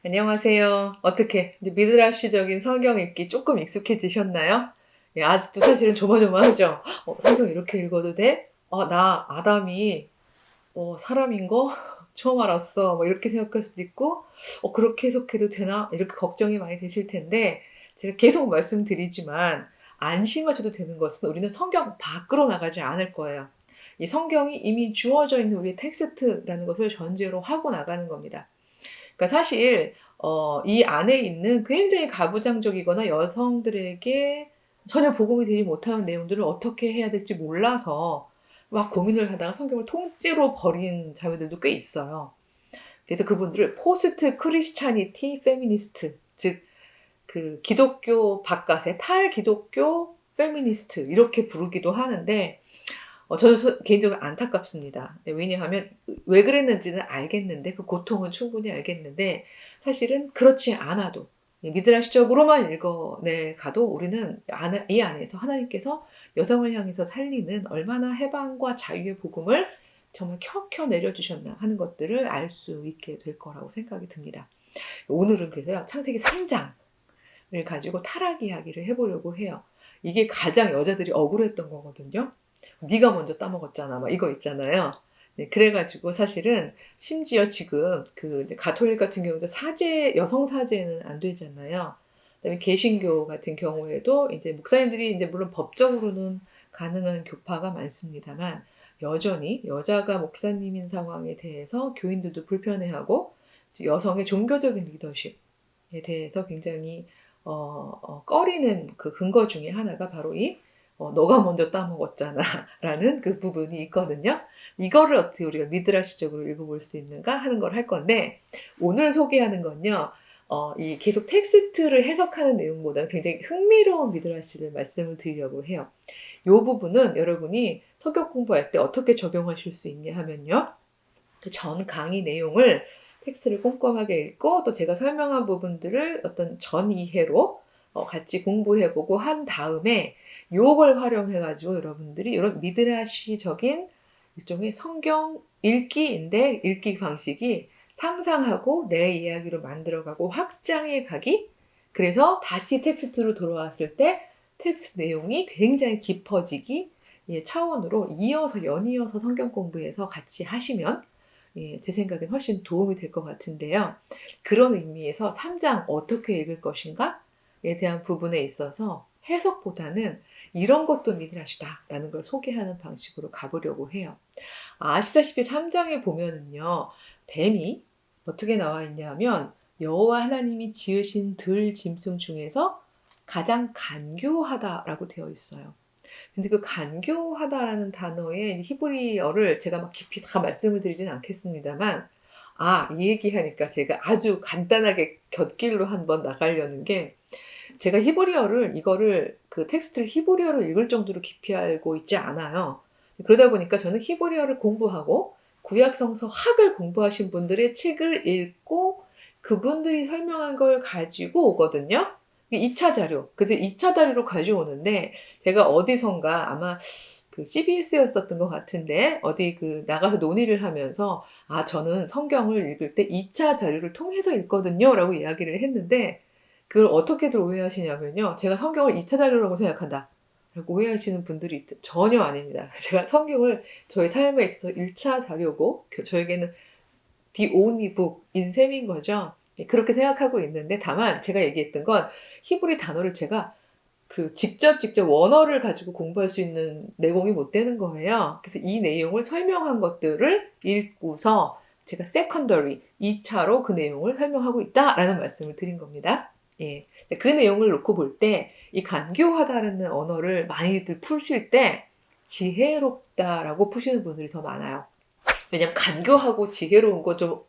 안녕하세요. 어떻게 이제 미드라시적인 성경 읽기 조금 익숙해지셨나요? 예, 아직도 사실은 조마조마하죠. 성경 이렇게 읽어도 돼? 나 아담이 사람인 거 처음 알았어. 뭐 이렇게 생각할 수도 있고, 그렇게 해석해도 되나? 이렇게 걱정이 많이 되실 텐데, 제가 계속 말씀드리지만 안심하셔도 되는 것은 우리는 성경 밖으로 나가지 않을 거예요. 이 성경이 이미 주어져 있는 우리의 텍스트라는 것을 전제로 하고 나가는 겁니다. 그러니까 사실 이 안에 있는 굉장히 가부장적이거나 여성들에게 전혀 복음이 되지 못하는 내용들을 어떻게 해야 될지 몰라서 막 고민을 하다가 성경을 통째로 버린 자매들도 꽤 있어요. 그래서 그분들을 포스트 크리스차니티 페미니스트, 즉 그 기독교 바깥의 탈기독교 페미니스트 이렇게 부르기도 하는데 저는 개인적으로 안타깝습니다. 네, 왜냐하면 왜 그랬는지는 알겠는데 그 고통은 충분히 알겠는데 사실은 그렇지 않아도 미드라시적으로만 읽어내 가도 우리는 이 안에서 하나님께서 여성을 향해서 살리는 얼마나 해방과 자유의 복음을 정말 켜켜 내려주셨나 하는 것들을 알 수 있게 될 거라고 생각이 듭니다. 오늘은 그래서요, 창세기 3장을 가지고 타락 이야기를 해보려고 해요. 이게 가장 여자들이 억울했던 거거든요. 네가 먼저 따먹었잖아. 막 이거 있잖아요. 네, 그래가지고 사실은 심지어 지금 그 이제 가톨릭 같은 경우도 여성 사제는 안 되잖아요. 그다음에 개신교 같은 경우에도 이제 목사님들이 이제 물론 법적으로는 가능한 교파가 많습니다만 여전히 여자가 목사님인 상황에 대해서 교인들도 불편해하고 여성의 종교적인 리더십에 대해서 굉장히 꺼리는 그 근거 중에 하나가 바로 너가 먼저 따먹었잖아 라는 그 부분이 있거든요. 이거를 어떻게 우리가 미드라시적으로 읽어볼 수 있는가 하는 걸 할 건데, 오늘 소개하는 건요, 이 계속 텍스트를 해석하는 내용보다는 굉장히 흥미로운 미드라시를 말씀을 드리려고 해요. 이 부분은 여러분이 성경 공부할 때 어떻게 적용하실 수 있냐 하면요, 그 전 강의 내용을 텍스트를 꼼꼼하게 읽고 또 제가 설명한 부분들을 어떤 전 이해로 같이 공부해보고 한 다음에 요걸 활용해가지고 여러분들이 이런 미드라시적인 일종의 성경 읽기인데 읽기 방식이 상상하고 내 이야기로 만들어가고 확장해 가기, 그래서 다시 텍스트로 돌아왔을 때 텍스트 내용이 굉장히 깊어지기 차원으로 연이어서 성경 공부해서 같이 하시면 제 생각엔 훨씬 도움이 될 것 같은데요. 그런 의미에서 3장 어떻게 읽을 것인가에 대한 부분에 있어서 해석보다는 이런 것도 미드라시다라는 걸 소개하는 방식으로 가보려고 해요. 아시다시피 3장에 보면은요, 뱀이 어떻게 나와 있냐면 여호와 하나님이 지으신 들 짐승 중에서 가장 간교하다라고 되어 있어요. 근데 그 간교하다라는 단어의 히브리어를 제가 막 깊이 다 말씀을 드리진 않겠습니다만, 이 얘기하니까 제가 아주 간단하게 곁길로 한번 나가려는 게, 제가 이거를 그 텍스트를 히브리어로 읽을 정도로 깊이 알고 있지 않아요. 그러다 보니까 저는 히브리어를 공부하고 구약성서 학을 공부하신 분들의 책을 읽고 그분들이 설명한 걸 가지고 오거든요. 2차 자료. 그래서 2차 자료로 가져오는데, 제가 어디선가 아마 그 CBS였었던 것 같은데, 어디 그 나가서 논의를 하면서, 저는 성경을 읽을 때 2차 자료를 통해서 읽거든요. 라고 이야기를 했는데, 그걸 어떻게들 오해하시냐면요, 제가 성경을 2차 자료라고 생각한다 라고 오해하시는 분들이 전혀 아닙니다. 제가 성경을 저희 삶에 있어서 1차 자료고 저에게는 the only book인 셈인 거죠. 그렇게 생각하고 있는데, 다만 제가 얘기했던 건 히브리 단어를 제가 그 직접 원어를 가지고 공부할 수 있는 내공이 못 되는 거예요. 그래서 이 내용을 설명한 것들을 읽고서 제가 secondary 2차로 그 내용을 설명하고 있다라는 말씀을 드린 겁니다. 예. 그 내용을 놓고 볼 때 이 간교하다라는 언어를 많이들 푸실 때 지혜롭다라고 푸시는 분들이 더 많아요. 왜냐면 간교하고 지혜로운 거 좀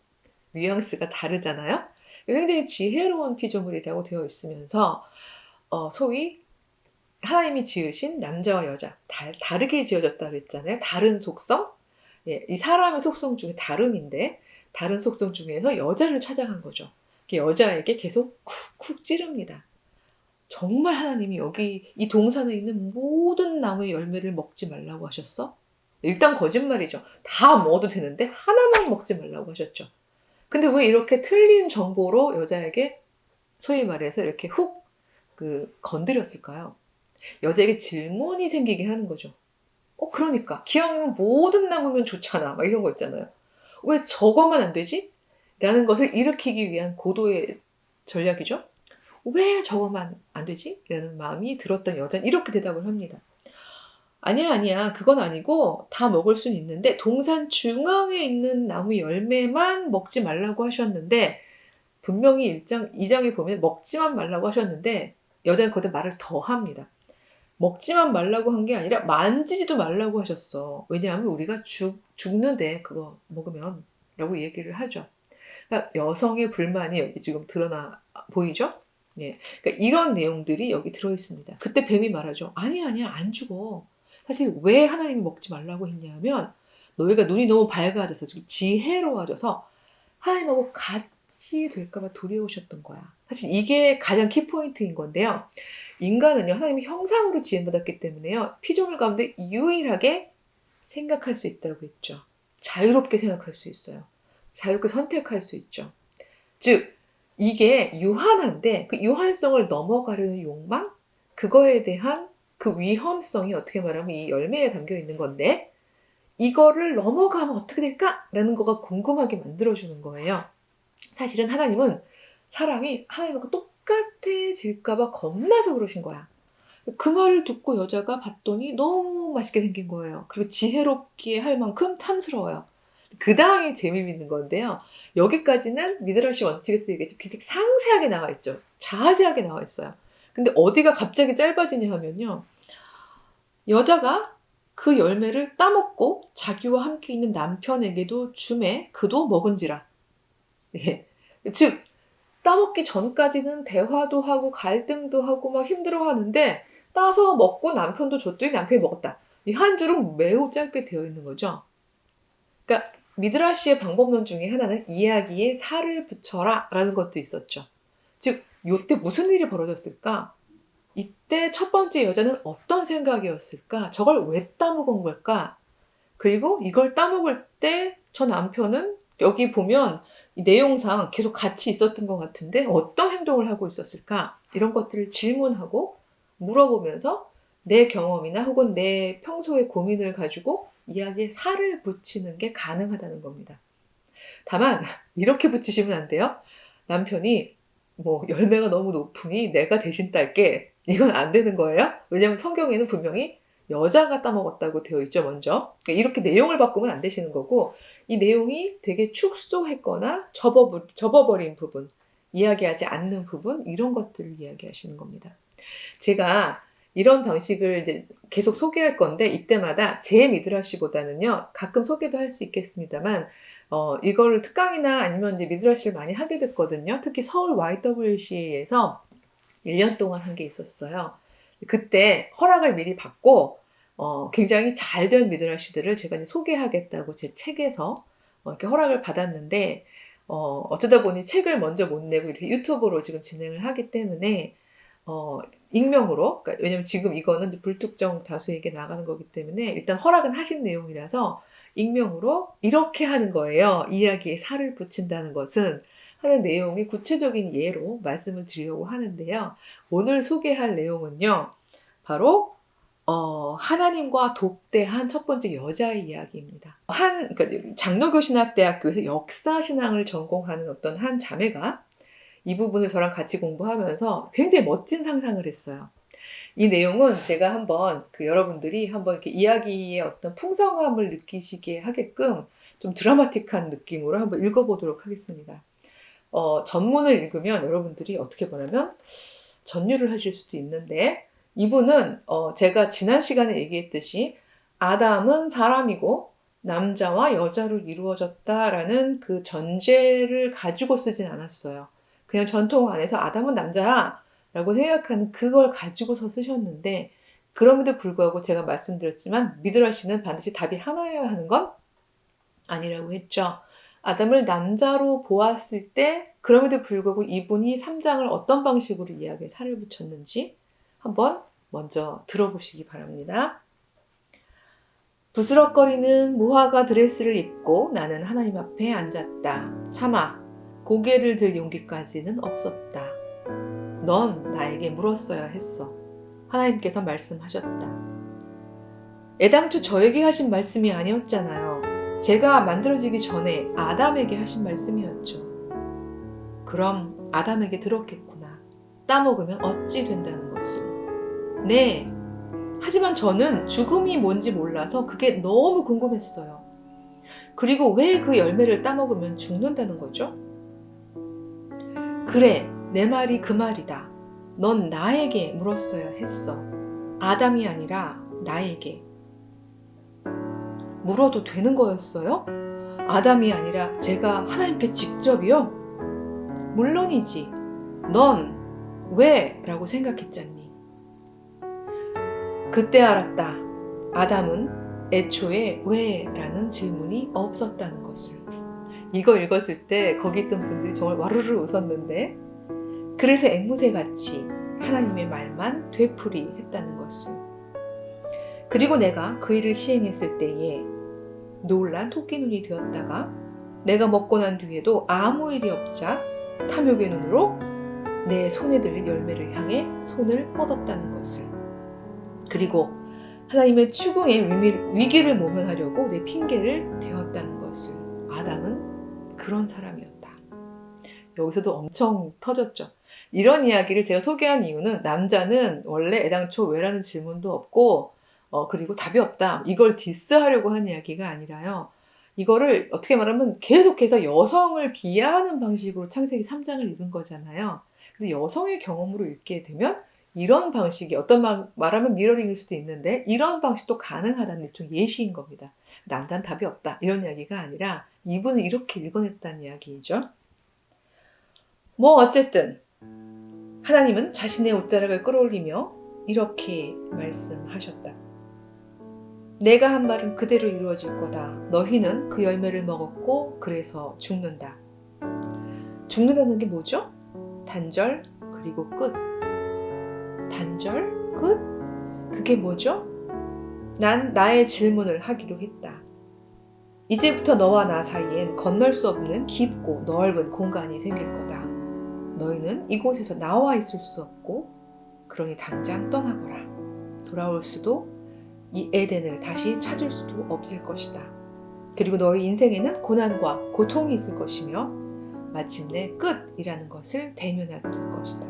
뉘앙스가 다르잖아요. 굉장히 지혜로운 피조물이라고 되어 있으면서 소위 하나님이 지으신 남자와 여자 다르게 지어졌다 그랬잖아요. 다른 속성? 예, 이 사람의 속성 중에 다름인데 다른 속성 중에서 여자를 찾아간 거죠. 여자에게 계속 쿡쿡 찌릅니다. 정말 하나님이 여기 이 동산에 있는 모든 나무의 열매를 먹지 말라고 하셨어? 일단 거짓말이죠. 다 먹어도 되는데 하나만 먹지 말라고 하셨죠. 근데 왜 이렇게 틀린 정보로 여자에게 소위 말해서 이렇게 훅 건드렸을까요? 여자에게 질문이 생기게 하는 거죠. 그러니까 기왕이면 모든 나무면 좋잖아. 막 이런 거 있잖아요. 왜 저거만 안 되지? 라는 것을 일으키기 위한 고도의 전략이죠. 왜 저거만 안 되지? 라는 마음이 들었던 여자는 이렇게 대답을 합니다. 아니야, 아니야. 그건 아니고 다 먹을 수는 있는데 동산 중앙에 있는 나무 열매만 먹지 말라고 하셨는데 분명히 2장에 보면 먹지만 말라고 하셨는데 여자는 거기다 말을 더 합니다. 먹지만 말라고 한 게 아니라 만지지도 말라고 하셨어. 왜냐하면 우리가 죽는데 그거 먹으면 라고 얘기를 하죠. 그러니까 여성의 불만이 여기 지금 드러나 보이죠? 예. 그러니까 이런 내용들이 여기 들어 있습니다. 그때 뱀이 말하죠. 아니야, 아니야, 안 죽어. 사실 왜 하나님이 먹지 말라고 했냐면 너희가 눈이 너무 밝아져서 지금 지혜로워져서 하나님하고 같이 될까봐 두려우셨던 거야. 사실 이게 가장 키포인트인 건데요. 인간은요, 하나님의 형상으로 지음받았기 때문에요, 피조물 가운데 유일하게 생각할 수 있다고 했죠. 자유롭게 생각할 수 있어요. 자유롭게 선택할 수 있죠. 즉, 이게 유한한데 그 유한성을 넘어가려는 욕망? 그거에 대한 그 위험성이 어떻게 말하면 이 열매에 담겨 있는 건데 이거를 넘어가면 어떻게 될까? 라는 거가 궁금하게 만들어주는 거예요. 사실은 하나님은 사람이 하나님하고 똑같아질까봐 겁나서 그러신 거야. 그 말을 듣고 여자가 봤더니 너무 맛있게 생긴 거예요. 그리고 지혜롭게 할 만큼 탐스러워요. 그 다음이 재미있는 건데요. 여기까지는 미드라시 원칙에서 얘기했죠. 굉장히 상세하게 나와 있죠. 자세하게 나와 있어요. 근데 어디가 갑자기 짧아지냐 하면요. 여자가 그 열매를 따먹고 자기와 함께 있는 남편에게도 주매 그도 먹은지라. 예. 즉 따먹기 전까지는 대화도 하고 갈등도 하고 막 힘들어하는데 따서 먹고 남편도 줬더니 남편이 먹었다. 이 한 줄은 매우 짧게 되어 있는 거죠. 그러니까 미드라시의 방법론 중에 하나는 이야기에 살을 붙여라 라는 것도 있었죠. 즉 이때 무슨 일이 벌어졌을까? 이때 첫 번째 여자는 어떤 생각이었을까? 저걸 왜 따먹은 걸까? 그리고 이걸 따먹을 때 저 남편은 여기 보면 이 내용상 계속 같이 있었던 것 같은데 어떤 행동을 하고 있었을까? 이런 것들을 질문하고 물어보면서 내 경험이나 혹은 내 평소의 고민을 가지고 이야기에 살을 붙이는 게 가능하다는 겁니다. 다만 이렇게 붙이시면 안 돼요. 남편이 열매가 너무 높으니 내가 대신 딸게. 이건 안 되는 거예요. 왜냐하면 성경에는 분명히 여자가 따먹었다고 되어 있죠, 먼저. 그러니까 이렇게 내용을 바꾸면 안 되시는 거고 이 내용이 되게 축소했거나 접어버린 부분, 이야기하지 않는 부분 이런 것들을 이야기하시는 겁니다. 제가 이런 방식을 이제 계속 소개할 건데 이때마다 제 미드라시보다는요 가끔 소개도 할 수 있겠습니다만 이거를 특강이나 아니면 이제 미드라시를 많이 하게 됐거든요. 특히 서울 YWCA에서 1년 동안 한 게 있었어요. 그때 허락을 미리 받고 굉장히 잘 된 미드라시들을 제가 이제 소개하겠다고 제 책에서 이렇게 허락을 받았는데 어쩌다 보니 책을 먼저 못 내고 이렇게 유튜브로 지금 진행을 하기 때문에 익명으로, 그러니까 왜냐면 지금 이거는 불특정 다수에게 나가는 거기 때문에 일단 허락은 하신 내용이라서 익명으로 이렇게 하는 거예요. 이야기에 살을 붙인다는 것은 하는 내용의 구체적인 예로 말씀을 드리려고 하는데요. 오늘 소개할 내용은요. 바로 하나님과 독대한 첫 번째 여자의 이야기입니다. 그러니까 장로교신학대학교에서 역사신앙을 전공하는 어떤 한 자매가 이 부분을 저랑 같이 공부하면서 굉장히 멋진 상상을 했어요. 이 내용은 제가 한번 여러분들이 한번 이렇게 이야기의 어떤 풍성함을 느끼시게 하게끔 좀 드라마틱한 느낌으로 한번 읽어보도록 하겠습니다. 전문을 읽으면 여러분들이 어떻게 보냐면 전율을 하실 수도 있는데 이분은 제가 지난 시간에 얘기했듯이 아담은 사람이고 남자와 여자로 이루어졌다라는 그 전제를 가지고 쓰진 않았어요. 그냥 전통 안에서 아담은 남자야 라고 생각하는 그걸 가지고서 쓰셨는데 그럼에도 불구하고 제가 말씀드렸지만 미드라시는 반드시 답이 하나여야 하는 건 아니라고 했죠. 아담을 남자로 보았을 때 그럼에도 불구하고 이분이 3장을 어떤 방식으로 이야기에 살을 붙였는지 한번 먼저 들어보시기 바랍니다. 부스럭거리는 무화과 드레스를 입고 나는 하나님 앞에 앉았다. 차마 고개를 들 용기까지는 없었다. 넌 나에게 물었어야 했어. 하나님께서 말씀하셨다. 애당초 저에게 하신 말씀이 아니었잖아요. 제가 만들어지기 전에 아담에게 하신 말씀이었죠. 그럼 아담에게 들었겠구나. 따먹으면 어찌 된다는 것을. 네. 하지만 저는 죽음이 뭔지 몰라서 그게 너무 궁금했어요. 그리고 왜 그 열매를 따먹으면 죽는다는 거죠? 그래, 내 말이 그 말이다. 넌 나에게 물었어야 했어. 아담이 아니라 나에게. 물어도 되는 거였어요? 아담이 아니라 제가 하나님께 직접이요? 물론이지. 넌 왜? 라고 생각했잖니. 그때 알았다. 아담은 애초에 왜? 라는 질문이 없었다는 것을. 이거 읽었을 때 거기 있던 분들이 정말 와르르 웃었는데, 그래서 앵무새같이 하나님의 말만 되풀이했다는 것을. 그리고 내가 그 일을 시행했을 때에 놀란 토끼눈이 되었다가 내가 먹고 난 뒤에도 아무 일이 없자 탐욕의 눈으로 내 손에 들린 열매를 향해 손을 뻗었다는 것을. 그리고 하나님의 추궁의 위기를 모면하려고 내 핑계를 대었다는 것을. 아담은 그런 사람이었다. 여기서도 엄청 터졌죠. 이런 이야기를 제가 소개한 이유는 남자는 원래 애당초 왜라는 질문도 없고 그리고 답이 없다. 이걸 디스하려고 한 이야기가 아니라요. 이거를 어떻게 말하면 계속해서 여성을 비하하는 방식으로 창세기 3장을 읽은 거잖아요. 근데 여성의 경험으로 읽게 되면 이런 방식이 말하면 미러링일 수도 있는데 이런 방식도 가능하다는 일종 예시인 겁니다. 남자는 답이 없다. 이런 이야기가 아니라 이분은 이렇게 읽어냈다는 이야기죠. 뭐 어쨌든 하나님은 자신의 옷자락을 끌어올리며 이렇게 말씀하셨다. 내가 한 말은 그대로 이루어질 거다. 너희는 그 열매를 먹었고 그래서 죽는다. 죽는다는 게 뭐죠? 단절 그리고 끝. 단절 끝? 그게 뭐죠? 난 나의 질문을 하기로 했다. 이제부터 너와 나 사이엔 건널 수 없는 깊고 넓은 공간이 생길 거다. 너희는 이곳에서 나와 있을 수 없고 그러니 당장 떠나거라. 돌아올 수도 이 에덴을 다시 찾을 수도 없을 것이다. 그리고 너희 인생에는 고난과 고통이 있을 것이며 마침내 끝이라는 것을 대면하게 될 것이다.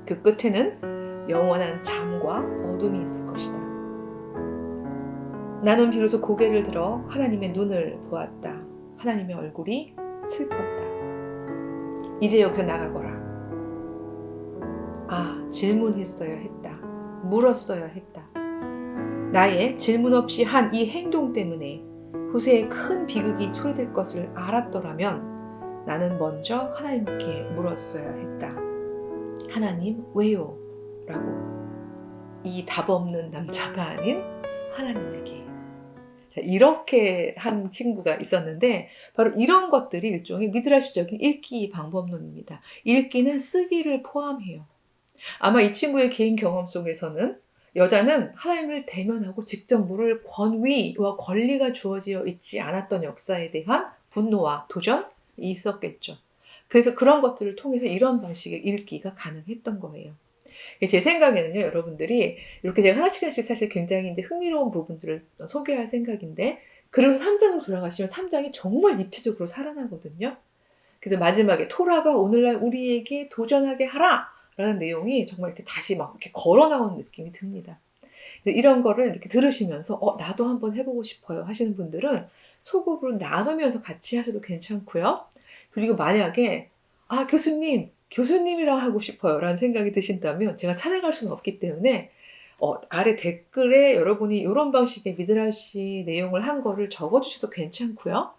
그 끝에는 영원한 잠과 어둠이 있을 것이다. 나는 비로소 고개를 들어 하나님의 눈을 보았다. 하나님의 얼굴이 슬펐다. 이제 여기서 나가거라. 아, 질문했어야 했다. 물었어야 했다. 나의 질문 없이 한 이 행동 때문에 후세에 큰 비극이 초래될 것을 알았더라면 나는 먼저 하나님께 물었어야 했다. 하나님 왜요? 라고. 이 답 없는 남자가 아닌 하나님에게. 자, 이렇게 한 친구가 있었는데 바로 이런 것들이 일종의 미드라시적인 읽기 방법론입니다. 읽기는 쓰기를 포함해요. 아마 이 친구의 개인 경험 속에서는 여자는 하나님을 대면하고 직접 물을 권위와 권리가 주어져 있지 않았던 역사에 대한 분노와 도전이 있었겠죠. 그래서 그런 것들을 통해서 이런 방식의 읽기가 가능했던 거예요. 제 생각에는요, 여러분들이 이렇게 제가 하나씩 사실 굉장히 이제 흥미로운 부분들을 소개할 생각인데, 그래서 3장으로 돌아가시면 3장이 정말 입체적으로 살아나거든요. 그래서 마지막에 토라가 오늘날 우리에게 도전하게 하라! 라는 내용이 정말 이렇게 다시 막 이렇게 걸어 나오는 느낌이 듭니다. 이런 거를 이렇게 들으시면서, 나도 한번 해보고 싶어요 하시는 분들은 소급으로 나누면서 같이 하셔도 괜찮고요. 그리고 만약에, 교수님이랑 하고 싶어요 라는 생각이 드신다면 제가 찾아갈 수는 없기 때문에 아래 댓글에 여러분이 이런 방식의 미드라시 내용을 한 거를 적어주셔도 괜찮고요.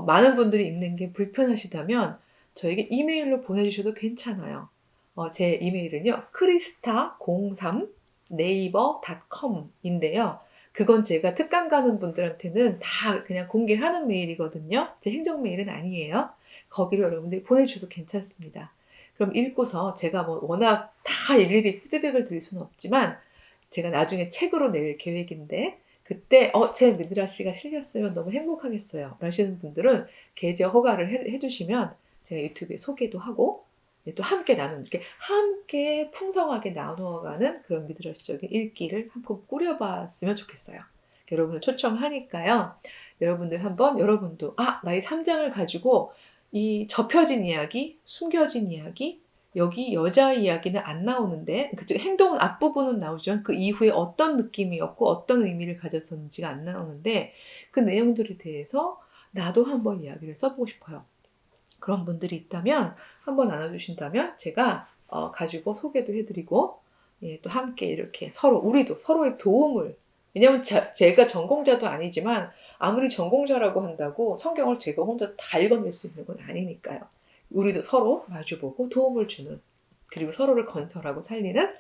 많은 분들이 읽는 게 불편하시다면 저에게 이메일로 보내주셔도 괜찮아요. 제 이메일은요, krista03naver.com인데요. 그건 제가 특강 가는 분들한테는 다 그냥 공개하는 메일이거든요. 제 행정 메일은 아니에요. 거기로 여러분들이 보내주셔도 괜찮습니다. 그럼 읽고서 제가 뭐 워낙 다 일일이 피드백을 드릴 수는 없지만 제가 나중에 책으로 낼 계획인데 그때 제 미드라시가 실렸으면 너무 행복하겠어요. 라시는 분들은 계좌 허가를 해주시면 제가 유튜브에 소개도 하고 또 함께 나누는 이렇게 함께 풍성하게 나누어가는 그런 미드라시적인 읽기를 한번 꾸려봤으면 좋겠어요. 여러분을 초청하니까요. 여러분들 한번 여러분도 나의 3장을 가지고 이 접혀진 이야기, 숨겨진 이야기, 여기 여자 이야기는 안 나오는데 즉 행동은 앞부분은 나오죠. 그 이후에 어떤 느낌이었고 어떤 의미를 가졌었는지가 안 나오는데 그 내용들에 대해서 나도 한번 이야기를 써보고 싶어요. 그런 분들이 있다면 한번 나눠주신다면 제가 가지고 소개도 해드리고 또 함께 이렇게 우리도 서로의 도움을 왜냐면 제가 전공자도 아니지만 아무리 전공자라고 한다고 성경을 제가 혼자 다 읽어낼 수 있는 건 아니니까요. 우리도 서로 마주보고 도움을 주는 그리고 서로를 건설하고 살리는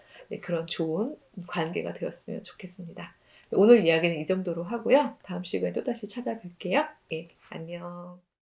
그런 좋은 관계가 되었으면 좋겠습니다. 오늘 이야기는 이 정도로 하고요. 다음 시간에 또다시 찾아뵐게요. 안녕.